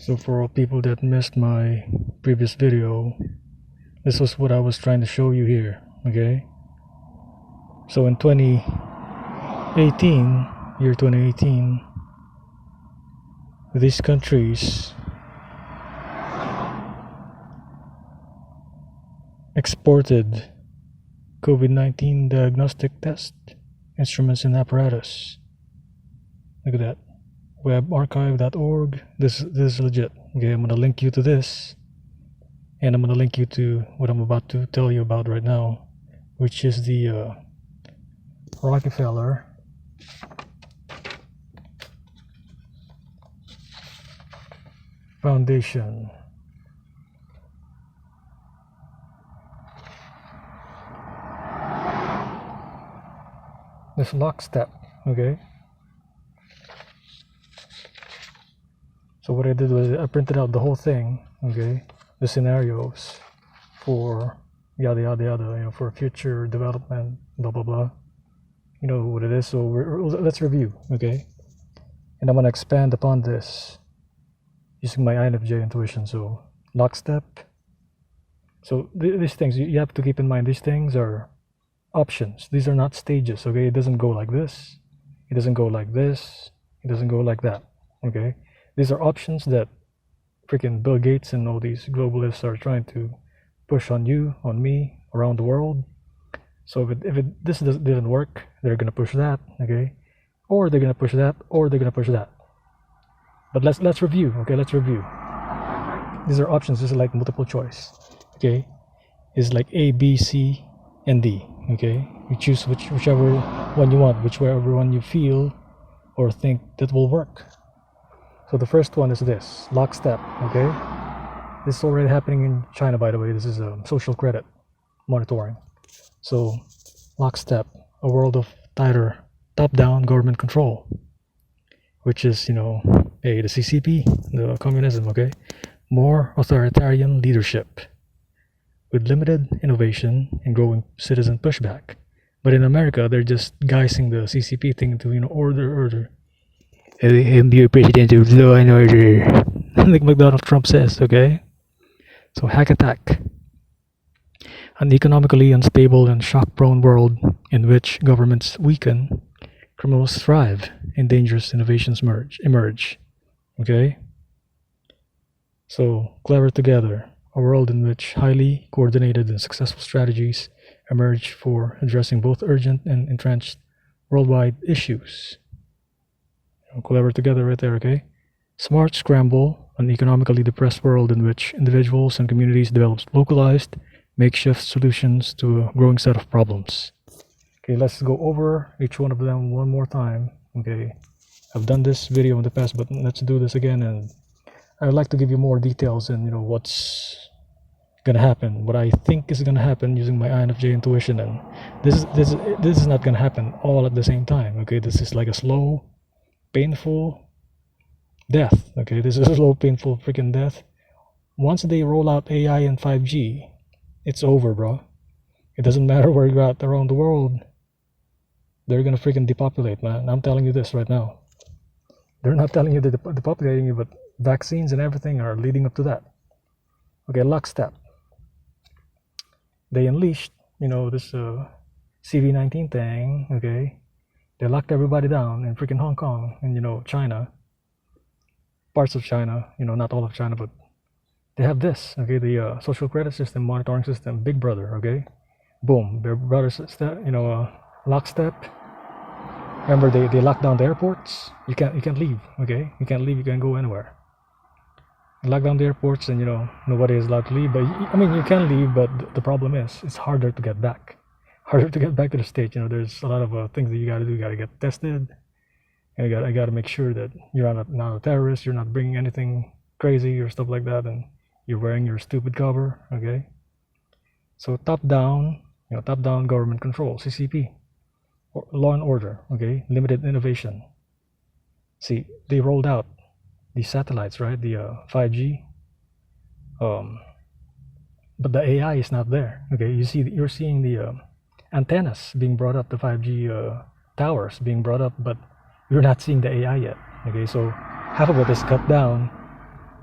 So for all people that missed my previous video, this was what I was trying to show you here, okay? So in 2018, year 2018, these countries exported COVID-19 diagnostic test instruments and apparatus. Look at that. Webarchive.org. This is legit. Okay, I'm gonna link you to this, and I'm gonna link you to what I'm about to tell you about right now, which is the Rockeller Foundation. This lockstep, okay? So what I did was I printed out the whole thing, okay? The scenarios for yada yada yada, you know, for future development, blah blah blah. You know what it is. So let's review, okay? And I'm gonna expand upon this using my INFJ intuition. So lockstep. So these things you have to keep in mind. These things are options. These are not stages, okay? It doesn't go like this. It doesn't go like this. It doesn't go like that, okay? These are options that freaking Bill Gates and all these globalists are trying to push on you, on me, around the world. So if this didn't work, they're gonna push that, okay? Or they're gonna push that, or they're gonna push that. But let's review, okay? Let's review. These are options. This is like multiple choice, okay? It's like A, B, C, and D, okay? You choose whichever one you want, whichever one you feel or think that will work. So the first one is this, lockstep, okay? This is already happening in China, by the way. This is social credit monitoring. So lockstep, a world of tighter top-down government control, which is, you know, the CCP, the communism, okay? More authoritarian leadership with limited innovation and growing citizen pushback. But in America, they're just guising the CCP thing into, you know, order. I'm the president of law and order, like McDonald Trump says, okay? So hack attack. An economically unstable and shock-prone world in which governments weaken, criminals thrive, and dangerous innovations emerge. Okay? So, clever together, a world in which highly coordinated and successful strategies emerge for addressing both urgent and entrenched worldwide issues. Clever together right there, okay? Smart scramble, an economically depressed world in which individuals and communities develop localized, makeshift solutions to a growing set of problems. Okay, let's go over each one of them one more time, okay? I've done this video in the past, but let's do this again, and I'd like to give you more details and, you know, what's gonna happen, what I think is gonna happen using my INFJ intuition. And this is not gonna happen all at the same time, okay? This is like a slow, painful death, okay? This is a slow, painful freaking death. Once they roll out AI and 5G, it's over, bro. It doesn't matter where you're at around the world. They're gonna freaking depopulate, man. I'm telling you this right now. They're not telling you they're depopulating you, but vaccines and everything are leading up to that. Okay, lockstep. They unleashed, you know, this CV-19 thing, okay? They locked everybody down in freaking Hong Kong and, you know, China. Parts of China, you know, not all of China, but they have this, okay? The social credit system, monitoring system, Big Brother, okay? Boom, Big Brother system, you know, lockstep. Remember, they locked down the airports. You can't leave, okay? You can't leave. You can't go anywhere. They lock down the airports, and, you know, nobody is allowed to leave. But I mean, you can leave, but the problem is it's harder to get back. Harder to get back to the States. You know, there's a lot of things that you gotta do. You gotta get tested, and I gotta make sure that you're not a terrorist. You're not bringing anything crazy or stuff like that, and you're wearing your stupid cover, okay? So top down, you know, top down government control, CCP, or law and order, okay? Limited innovation. See, they rolled out these satellites, right? The 5G, but the AI is not there, okay? You're seeing the antennas being brought up, the 5G towers being brought up, but you're not seeing the AI yet, okay? So half of it is cut down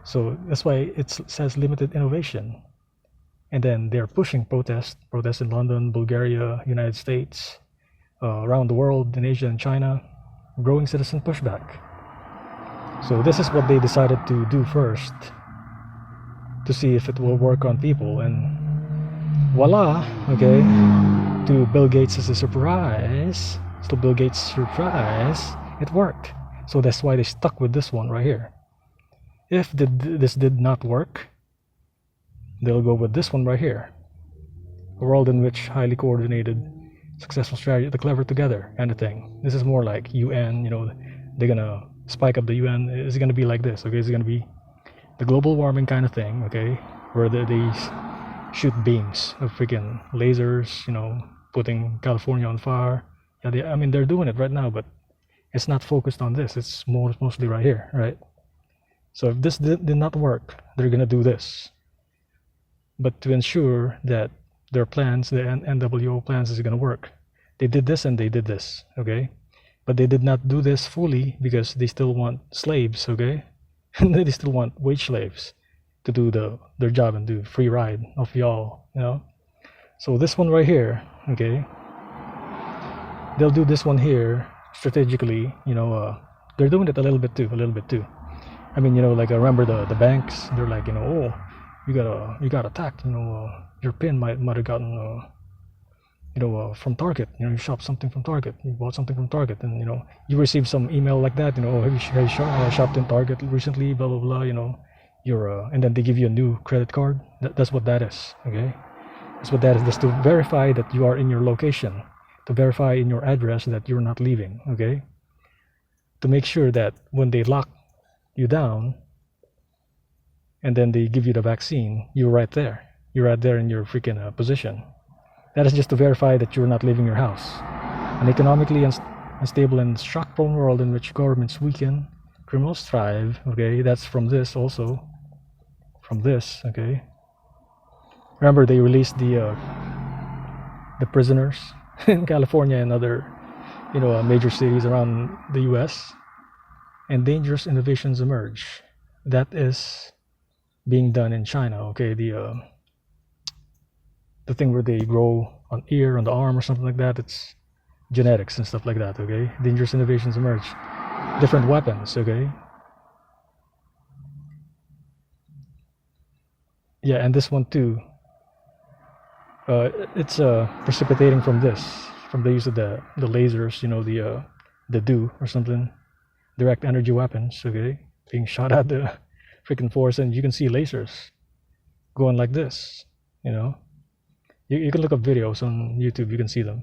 So that's why it says limited innovation. And then they're pushing protests in London, Bulgaria, United States, around the world, in Asia and China, growing citizen pushback. So this is what they decided to do first, to see if it will work on people, and voila, okay, to Bill Gates' surprise, it worked. So that's why they stuck with this one right here. If this did not work, they'll go with this one right here. A world in which highly coordinated, successful strategy, the clever together kind of thing. This is more like UN, they're gonna spike up the UN. It's gonna be like this, okay? It's gonna be the global warming kind of thing, okay? Where they shoot beams of freaking lasers, putting California on fire. Yeah, I mean, they're doing it right now, but it's not focused on this. It's mostly right here, right? So if this did not work, they're gonna do this. But to ensure that their plans, the NWO plans, is gonna work, they did this and they did this, okay? But they did not do this fully because they still want slaves, okay? And they still want wage slaves to do their job and do free ride of y'all, So this one right here, okay? They'll do this one here strategically, they're doing it a little bit too. I mean, like I remember the banks, they're like, oh, you got attacked, your pin might have gotten from Target, you shopped something from Target, you bought something from Target, and you received some email like that, have you shopped in Target recently, blah blah blah, and then they give you a new credit card. That's what that is, okay? That's what that is. That's to verify that you are in your location, to verify in your address that you're not leaving, okay? To make sure that when they lock you down and then they give you the vaccine, you're right there in your freaking position. That is just to verify that you're not leaving your house. An economically unstable and shock-prone world in which governments weaken, criminals thrive, okay? That's from this also, okay? Remember, they released the prisoners in California and other major cities around the US, and dangerous innovations emerge. That is being done in China, okay? The thing where they grow on ear, on the arm or something like that, it's genetics and stuff like that, okay? Dangerous innovations emerge. Different weapons, okay? Yeah, and this one too, it's precipitating from the use of the lasers, the DO or something, direct energy weapons, okay, being shot at the freaking force, and you can see lasers going like this, you can look up videos on YouTube, you can see them.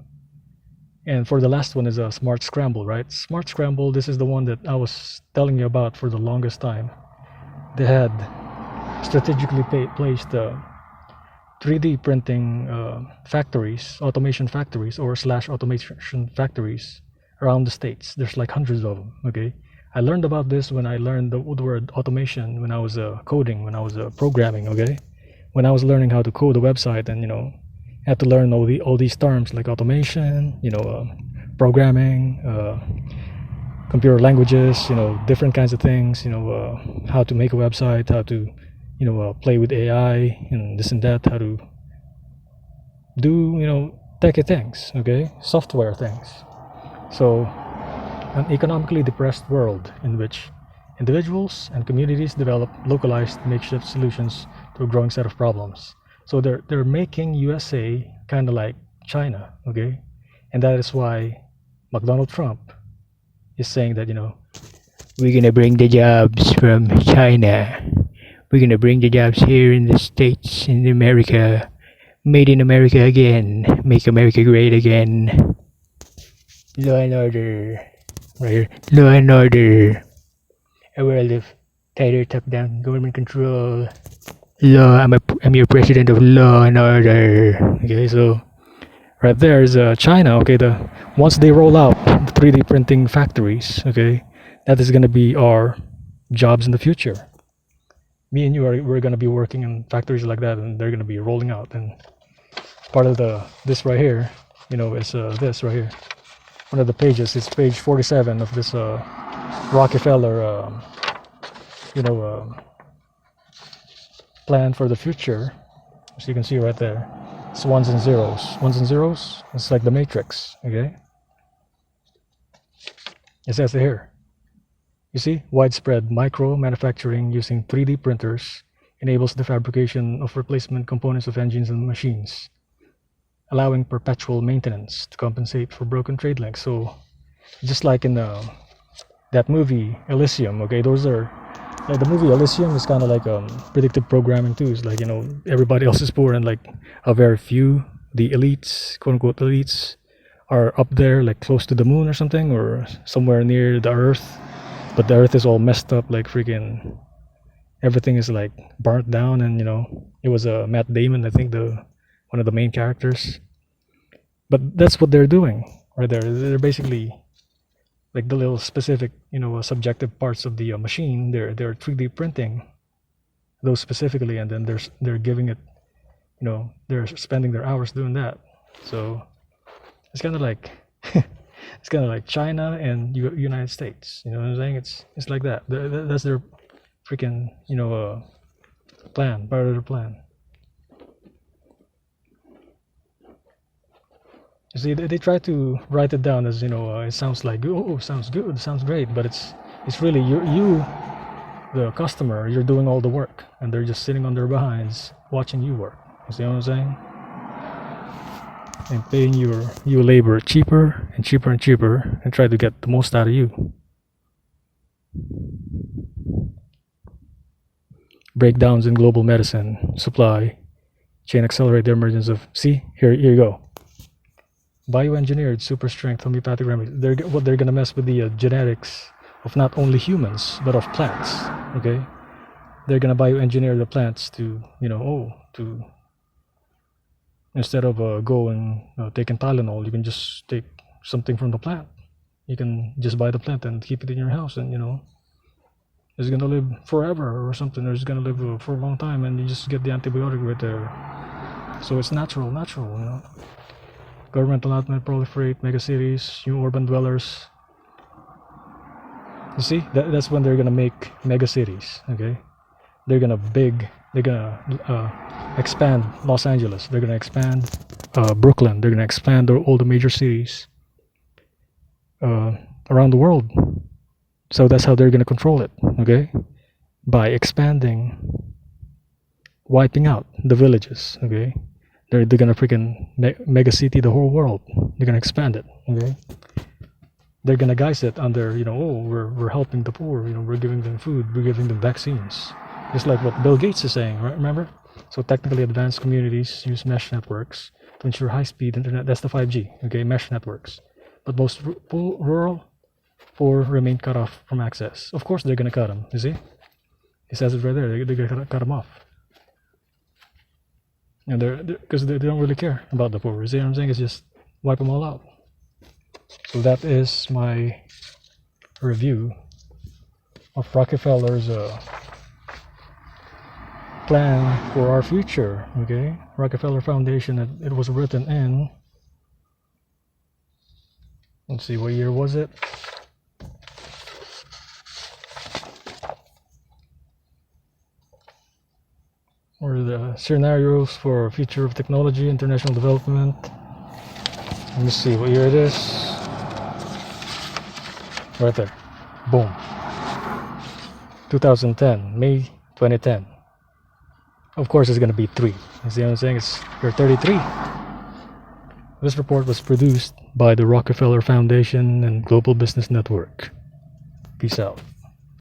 And for the last one is a smart scramble, right? Smart scramble, this is the one that I was telling you about for the longest time. They had strategically placed 3D printing factories, automation factories, or / automation factories around the states. There's like hundreds of them, okay? I learned about this when I learned the word automation when I was coding, when I was programming, okay? When I was learning how to code a website, and had to learn all these terms like automation, programming, computer languages, different kinds of things, how to make a website, how to play with AI and this and that, how to do techie things, okay, software things. So an economically depressed world in which individuals and communities develop localized makeshift solutions to a growing set of problems. So they're making USA kind of like China, okay? And that is why Donald Trump is saying that, we're gonna bring the jobs from China. We're gonna bring the jobs here in the States, in America. Made in America again. Make America great again. Law and order. Right here. Law and order. A world of tighter top-down government control. Law. I'm your president of law and order. Okay, so right there is China. Okay, once they roll out the 3D printing factories, okay, that is gonna be our jobs in the future. Me and you we're gonna be working in factories like that, and they're gonna be rolling out. And part of this right here, is this right here. One of the pages, it's page 47 of this Rockeller, plan for the future, as you can see right there, it's ones and zeros. Ones and zeros, it's like the matrix, okay? It says here, you see, widespread micro manufacturing using 3D printers enables the fabrication of replacement components of engines and machines, allowing perpetual maintenance to compensate for broken trade links. So just like in that movie Elysium, okay, those are like the movie Elysium is kind of like predictive programming too. It's like, you know, everybody else is poor and like a very few, the elites, quote unquote elites, are up there like close to the moon or something, or somewhere near the earth, but the earth is all messed up, like freaking everything is like burnt down. And you know, it was Matt Damon, I think, the one of the main characters. But that's what they're doing right there. They're basically like the little specific, you know, subjective parts of the machine. They're 3D printing those specifically, and then they're giving it, you know, they're spending their hours doing that. So it's kind of like it's kind of like China and United States. You know what I'm saying? It's like that. That's their freaking, you know, plan, part of their plan. You see, they try to write it down as, you know, it sounds like, oh, sounds good, sounds great, but it's really you, the customer, you're doing all the work, and they're just sitting on their behinds watching you work. You see what I'm saying? And paying your labor cheaper and cheaper and cheaper, and try to get the most out of you. Breakdowns in global medicine supply chain accelerate the emergence of, see, here you go. Bioengineered super strength homeopathic remedies. They're gonna mess with the genetics of not only humans but of plants. Okay, they're gonna bioengineer the plants to, you know, to instead of going taking Tylenol, you can just take something from the plant. You can just buy the plant and keep it in your house, and you know, it's gonna live forever or something, or it's gonna live for a long time, and you just get the antibiotic right there. So it's natural, you know. Government allotment proliferate megacities, new urban dwellers. You see, that's when they're gonna make megacities. Okay, they're gonna expand Los Angeles. They're gonna expand Brooklyn. They're gonna expand all the major cities around the world. So that's how they're gonna control it. Okay, by expanding, wiping out the villages. Okay. They're gonna freaking mega city the whole world. They're gonna expand it. Okay, they're gonna guise it under, you know, oh, we're helping the poor. You know, we're giving them food, we're giving them vaccines. Just like what Bill Gates is saying, right? Remember? So technically advanced communities use mesh networks to ensure high-speed internet. That's the 5G. Okay, mesh networks. But most rural poor remain cut off from access. Of course, they're gonna cut them. You see? He says it right there. They're gonna cut them off. And because they don't really care about the poor. You see what I'm saying? It's just wipe them all out. So that is my review of Rockefeller's plan for our future. Okay, Rockefeller Foundation. It was written in, let's see, what year was it? Or the scenarios for future of technology, international development. Let me see what year it is. Right there. Boom. 2010, May 2010. Of course, it's gonna be 3. You see what I'm saying? You're 33. This report was produced by the Rockefeller Foundation and Global Business Network. Peace out.